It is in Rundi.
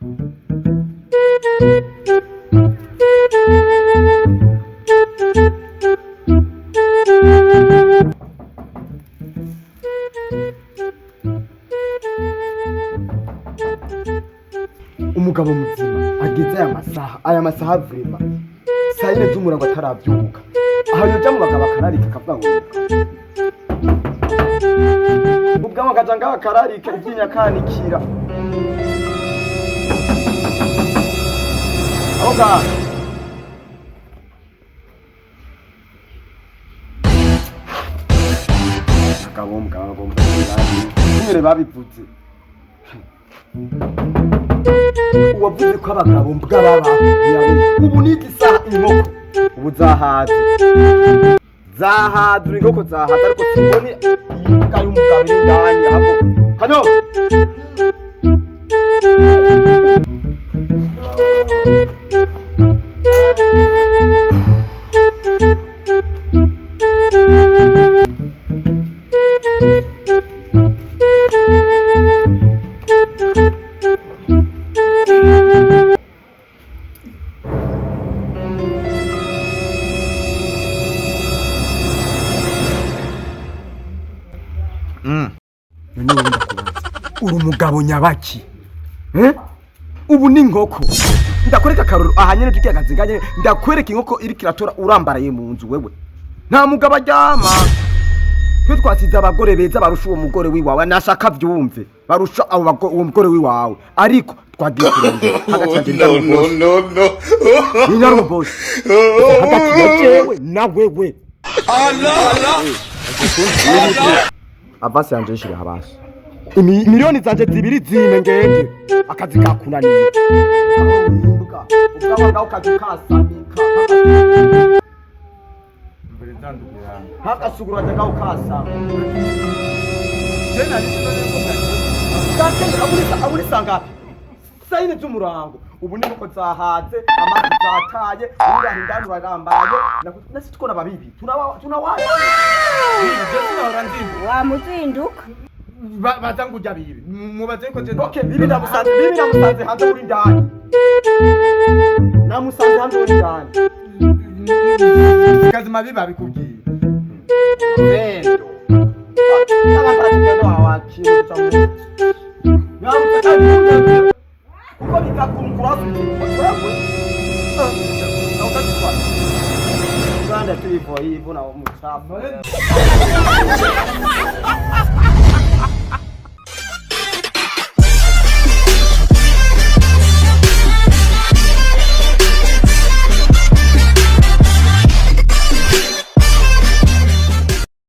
Umugabo muzima agize aya masaha vrema sayine z'umurango atarabyuka aho yoja mu bagabo akararika akavuga ngo ubwo magaja ngaho akararika iby'inyakanikira aho ngaho mugabo nyine babivuze uwavuze ko abagabo bw'ababa ubu niki saha inkoko ubu zahaze inkoko zahaze ariko simbone imbwa y'umugabo indani aho hano uri umugabo nyabaki ubu ni inkoko ndakwereka akaruru aha nyene tukiye akazinganye ndakwereka inkoko iri kiratora urambaraye mu nzu wewe nta mugabo aryama twe twasize abagore beza barusha uwo mugore wiwawe nashaka vyumve barusha uwo mugore wiwawe ariko twagiye kurondera hagati ya no boss hagati ya jewe na wewe avasi yanje shira habasi miliyoni zanje zibiri zine ngende akazi kakunaniye aho winduka ubwawa ngaho kazukasanika mbere tandukira hakasugura ngaho kasa tena aburi sanga sayine z'umurango ubu ni uko zahaze amazi zataye urahindana uragambaye nasi tukona babibi tunawaye wa muzinduka bazangu jya bibi mubaze ko je okay bibi namusanze hanze muri ndani namusanze hanze muri ndani kazi mabibi abikubwiye bendo n'abandi hawachi yamu kuko bikakunkurafu wewe au katikwa Rwanda tu hivyo na msafa